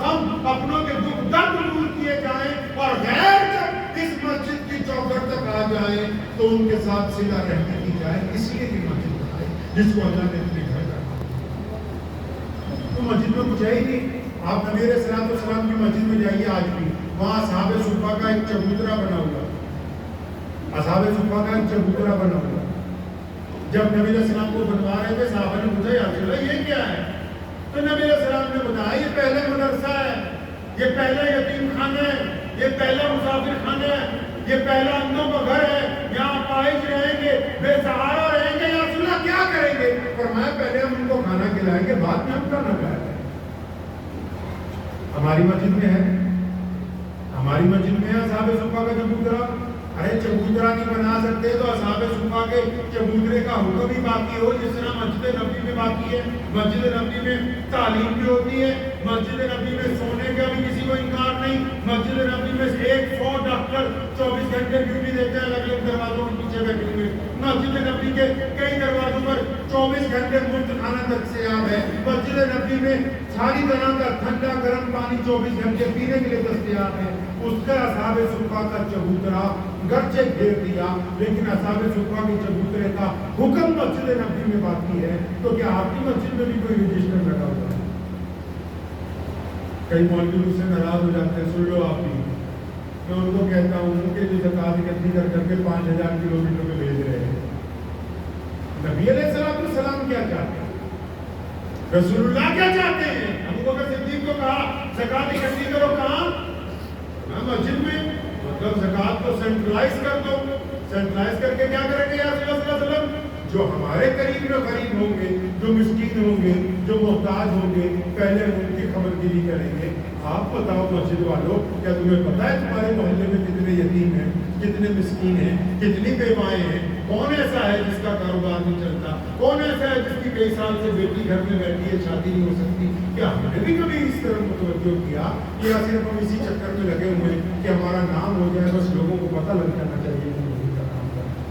ہم اپنوں کے دکھ درد دور کیے جائیں اور غیر جب اس مسجد کی چوکھٹ تک آ جائیں تو ان کے ساتھ صلہ رحمی کی جائے. اس لیے یہ مسجد بنائی جس کو اللہ نے اپنے گھر کا. تو مسجد میں کچھ ہے ہی نہیں. آپ نبی علیہ الصلوۃ والسلام کی مسجد میں جائیے آج بھی, وہاں اصحاب صفہ کا ایک چبوترا بنا ہوا. اصحاب صفہ کا ایک چبوترا بنا ہوا. جب نبی علیہ السلام کو بنوا رہے تھے صحابہ نے پوچھا یا رسول اللہ یہ کیا ہے؟ تو نبی علیہ السلام نے بتایا یہ پہلے مدرسہ ہے, یہ پہلا یتیم خانہ ہے, یہ پہلا مسافر خانہ ہے, یہ پہلا اندھوں کا گھر ہے, یہاں اپاہج رہیں گے, بے سہارا رہیں گے. یا رسول اللہ کیا کریں گے؟ فرمایا پہلے ہم ان کو کھانا کھلائیں گے, بعد میں ہم کھانا کھلائیں گے. ہماری مسجد میں ہے, ہماری مسجد میں ہے اصحاب صفہ کا چبوترا. ارے چبوترا نہیں بنا سکتے تو اصحاب صفہ کے چبوترے کا حکم ہی باقی ہو, جس طرح مسجد نبوی میں باقی ہے. مسجد نبوی میں تعلیم بھی ہوتی ہے, مسجد نبوی میں سونے کا بھی کسی کو انکار نہیں, مسجد نبوی میں 100 ڈاکٹر 24 گھنٹے ڈیوٹی دیتے ہیں الگ الگ دروازوں کے پیچھے بیٹھے ہوئے. مسجد نبوی کے کئی دروازوں پر 24 گھنٹے مفت کھانا دستیاب ہے. مسجد نبوی میں ساری طرح کا ٹھنڈا گرم پانی 24 گھنٹے پینے کے لیے دستیاب ہے. اس کا اصحاب صفہ کا چبوترا گرچہ گھیر دیا, لیکن اصحاب صفہ کے چبوترے کا حکم مسجد نبوی میں باقی ہے. تو کیا آپ کی مسجد میں بھی کوئی رجسٹر لگا ہوا ہے؟ کئی مولوی مجھ سے ناراض ہو جاتے ہیں, سن لو آپ بھی. میں ان کو کہتا ہوں کہ جو زکات اکٹھی کر کر کے 5000 کلومیٹر پہ بھیج رہے ہیں, نبی علیہ السلام کیا چاہتے ہیں؟ رسول اللہ کیا چاہتے ہیں؟ ابو بکر صدیق کو کہا زکات اکٹھی کرو, کہاں؟ مسجد میں. مطلب زکات کو سینٹرلائز کر دو. سینٹرلائز کر کے کیا کریں گے یا رسول اللہ صلی اللہ علیہ وسلم؟ جو ہمارے قریب میں قریب ہوں گے, جو مسکین ہوں گے, جو محتاج ہوں گے, پہلے ان کی خبر گیری کریں گے. آپ بتاؤ مسجد والوں, کیا تمہیں پتا ہے تمہارے محلے میں کتنے یتیم ہیں, کتنے مسکین ہیں, کتنی بیوائیں ہیں؟ کون ایسا ہے جس کا کاروبار نہیں چلتا؟ کون ایسا ہے جس کی کئی سال سے بیٹی گھر میں بیٹھی ہے, شادی نہیں ہو سکتی؟ کیا ہم نے بھی کبھی اس طرح متوجہ کیا یا صرف ہم اسی چکر میں لگے ہوئے کہ ہمارا نام ہو جائے, بس لوگوں کو پتہ لگ جانا چاہیے کہ ہم کا کام کر رہے ہیں.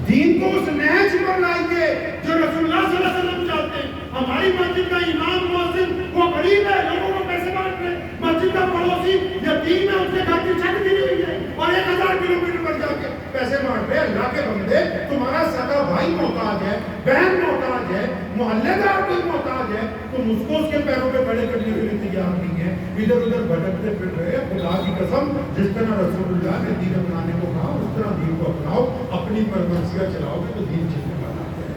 دین کو اس نہج پر لائیے جو رسول اللہ صلی اللہ علیہ وسلم چاہتے ہیں. ہماری مسجد کا امام مؤذن وہ غریب ہے, لوگوں کو پیسے بانٹ رہے. مسجد کا پڑوسی یتیم ہے, اس کے گھر کی چھت گری ہوئی ہے اور 1000 کلومیٹر پر جا کے پیسے بانٹ رہے. اللہ کے بندے, تمہارا سگا بھائی محتاج ہے, بہن محتاج ہے, محلے دار کوئی محتاج ہے, تم اس کو اس کے پیروں پہ کھڑے کرنے کے لیے تیار نہیں ہے. ادھر ادھر بھٹکتے پھر رہے. خدا کی قسم, جس طرح رسول اللہ نے دین اپنانے کو کہا اس طرح دین کو اپناؤ. اپنی پرورشیاں چلاؤ گے تو دین چلنے والا ہے.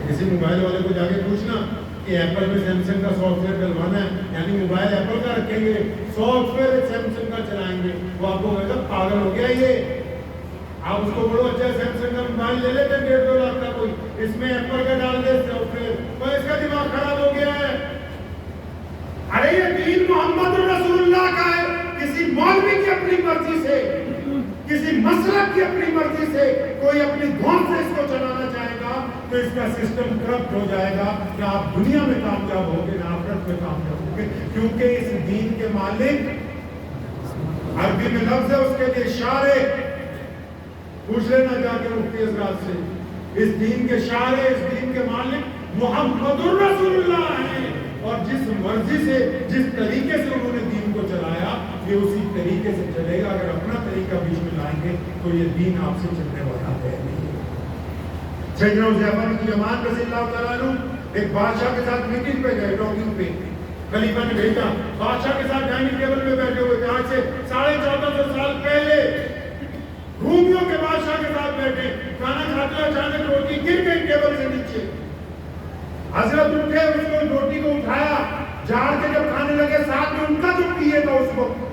کسی موبائل والے کو جا کے پوچھنا کہ ایپل میں سیمسنگ کا سافٹ ویئر ڈلوانا ہے, یعنی موبائل ایپل کا رکھیں گے, سافٹ ویئر سیمسنگ کا چلائیں گے, وہ آپ کو کہے گا پاگل ہو گیا یہ. آپ اس کو بڑو اچھا سیمسنگ کا موبائل لے لیتے 1.5-2 لاکھ کا, کوئی اس میں ایپل کا ڈال دے سافٹ ویئر, تو اس کا دماغ خراب ہو گیا ہے. ارے یہ دین محمد رسول اللہ کا ہے. کسی مولوی کی اپنی مرضی سے, کسی مسلک کی اپنی مرضی سے کوئی اپنی دھون سے اس کو چلانا چاہے گا تو اس کا سسٹم کرپٹ ہو جائے گا. کہ آپ دنیا میں کامیاب ہوں گے, نہ آخرت میں کامیاب ہوں گے. کیونکہ اس دین کے مالک, عربی میں لفظ ہے اس کے لیے شارع, پوچھ لینا جا کے مفتی حضرات سے, اس دین کے شارع, اس دین کے مالک محمد الرسول اللہ ہیں. اور جس مرضی سے, جس طریقے سے انہوں نے دین کو چلایا, یہ اسی طریقے سے چلے گا. اگر اپنا طریقہ بیچ میں لائیں گے تو یہ دین آپ سے چلنے والا ہے نہیں. سیدنا حذیفہ کی جماعت رضی اللہ تعالیٰ عنہ ایک بادشاہ کے ساتھ میٹنگ پہ گئے, ٹاکنگ پہ. خلیفہ نے بھیجا, بادشاہ کے ساتھ ڈائننگ ٹیبل پہ بیٹھے ہوئے تھے. آج سے 1450 سال پہلے رومیوں کے بادشاہ کے ساتھ بیٹھے, کھانا کھاتے ہوئے اچانک روٹی گر گئی ٹیبل سے نیچے. حضرت اٹھے, اس کو روٹی کو اٹھایا, جھاڑ کے جب کھانے لگے, ساتھ میں ان کا جو پیے تھا اس وقت,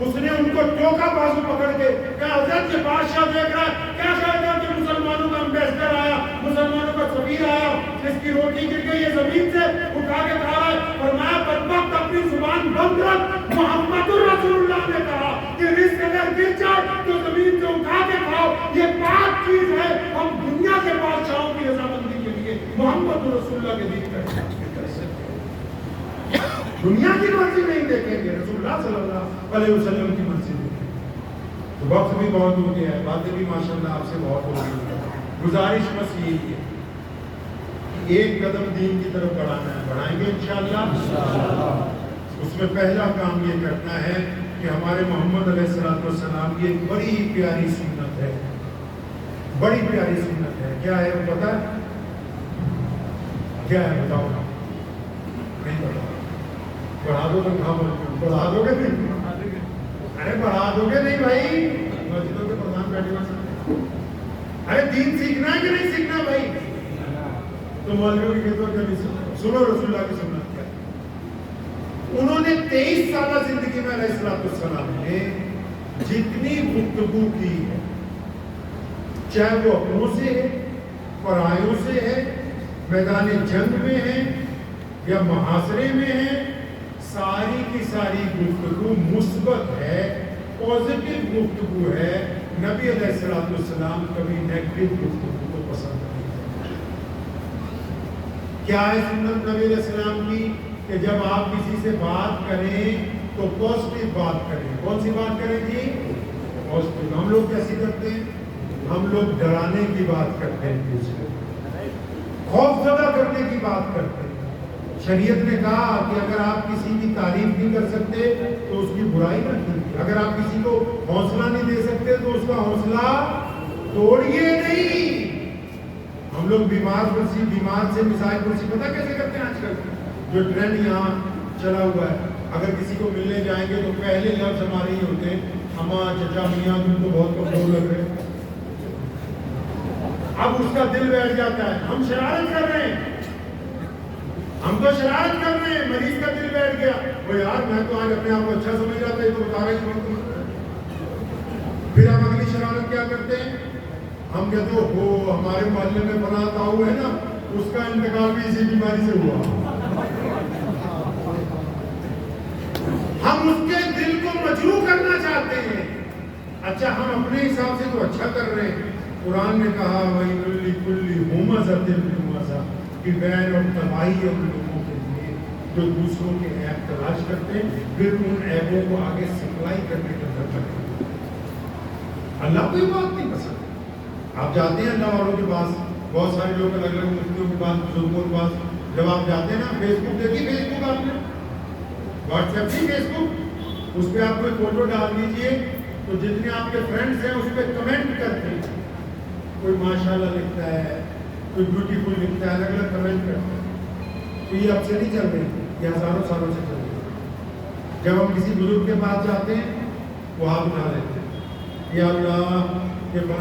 اس نے ان کو ٹوکا بازو پکڑ کے کہا حضرت یہ بادشاہ دیکھ رہا ہے, کیا کہتا کہ مسلمانوں کا امبیسڈر آیا, مسلمانوں کا سفیر آیا, اس کی روٹی گر گئی, یہ زمین سے اٹھا کے کھا رہا ہے. فرمایا بدبخت اپنی زبان بند رکھ, محمد الرسول اللہ نے کہا کہ رزق اگر گر جائے تو زمین سے اٹھا کے کھاؤ, یہ پاک چیز ہے. ہم دنیا کے بادشاہوں کی رضامندی کے لیے محمد رسول اللہ کے دین کرتے ہیں, دنیا کی مرضی نہیں دیکھیں گے, رسول اللہ صلی اللہ علیہ وسلم کی مرضی دیکھیں گے. تو وقت بھی بہت ہو گیا ہے, باتیں بھی ماشاءاللہ آپ سے بہت ہو گئی ہے. گزارش بس یہی ہے ایک قدم دین کی طرف بڑھانا ہے، بڑھائیں گے انشاءاللہ۔ اس میں پہلا کام یہ کرنا ہے کہ ہمارے محمد علیہ السلام کی ایک بڑی پیاری سنت ہے، بڑی پیاری سنت ہے۔ کیا ہے وہ پتہ ہے؟ کیا ہے بتاؤ؟ نہیں بتاؤ؟ بڑھا دو تو کہاں بڑھا دو گے؟ نہیں ارے بڑھا دو گے نہیں بھائی، مسجدوں کے پردھان بیٹھے ہوئے، ارے دین سیکھنا ہے کہ نہیں سیکھنا بھائی؟ تو مولویوں کی خدمت کرنی سنو رسول اللہ کی سنت کیا۔ انہوں نے 23 سالہ زندگی میں علیہ السلام نے جتنی گفتگو کی ہے، چاہے وہ اپنوں سے ہے، پرایوں سے ہے، میدان جنگ میں ہے یا محاصرے میں ہے، ساری کی ساری گفتگو مثبت ہے، پازیٹو گفتگو ہے۔ نبی علیہ السلام کبھی نیگیٹو گفتگو کو پسند نہیں کرتے۔ کیا ہے سنت نبی علیہ السلام کی؟ کہ جب آپ کسی سے بات کریں تو پازیٹو بات کریں۔ کون سی بات کریں جی؟ پازیٹو۔ ہم لوگ کیسی کرتے ہیں؟ ہم لوگ ڈرانے کی بات کرتے ہیں، دوسرے خوف زدہ کرنے کی بات کرتے ہیں۔ شریعت نے کہا کہ اگر آپ کسی کی تعریف نہیں کر سکتے تو اس کی برائی نہ کیجیے، اگر آپ کسی کو حوصلہ نہیں دے سکتے تو اس کا حوصلہ توڑیے نہیں۔ ہم لوگ بیمار سے مثال پرسی پتہ کیسے کرتے ہیں؟ آج کل جو ٹرینڈ یہاں چلا ہوا ہے، اگر کسی کو ملنے جائیں گے تو پہلے لفظ ہمارے ہی ہوتے ہیں، اماں چچا میاں تم تو بہت کمزور لگ رہے ہیں۔ اب اس کا دل بیٹھ جاتا ہے، ہم شرارت کر رہے ہیں، ہم تو شرارت کر رہے ہیں، مریض کا دل بیٹھ گیا، وہ یار میں تو آج اپنے آپ کو اچھا سمجھ جاتا ہے تو بتا رہا ہی۔ پھر ہم اگلی شرارت کیا کرتے ہیں؟ ہم کہتے ہو ہمارے محلے میں فلاں تاؤ ہے نا، اس کا انتقال بھی اسی بیماری سے ہوا۔ ہم اس کے دل کو مجروح کرنا چاہتے ہیں۔ اچھا ہم اپنے حساب سے تو اچھا کر رہے ہیں۔ قرآن نے کہا وَيْلٌ لِكُلِّ ہُمَزَةٍ لُمَزَةٍ، کہ ویر اور تباہی ہے ان لوگوں کے لیے جو دوسروں کے عیب تلاش کرتے ہیں، پھر ان عیبوں کو آگے سپلائی کرنے کے اندر لگے۔ اللہ کو یہ بات نہیں پسند۔ آپ جاتے ہیں اللہ والوں کے پاس، بہت سارے لوگ الگ الگ مفتیوں کے پاس، بزرگوں کے پاس، جب آپ جاتے ہیں نا، فیس بک دیکھیے، فیس بک آپ نے واٹس ایپ نہیں، فیس بک، اس پہ آپ کوئی فوٹو ڈال دیجئے تو جتنے آپ کے فرینڈس ہیں اس پہ کمنٹ کرتے ہیں، کوئی ماشاءاللہ لکھتا ہے، کوئی بیوٹیفل لکھتا ہے، الگ الگ کمنٹ کرتا ہے۔ تو یہ اب سے نہیں چل رہی، یہ ہزاروں سالوں سے چل رہی ہے۔ جب ہم کسی بزرگ کے پاس جاتے ہیں وہ ہاتھ اٹھا لیتے ہیں، یا اللہ یہ بنا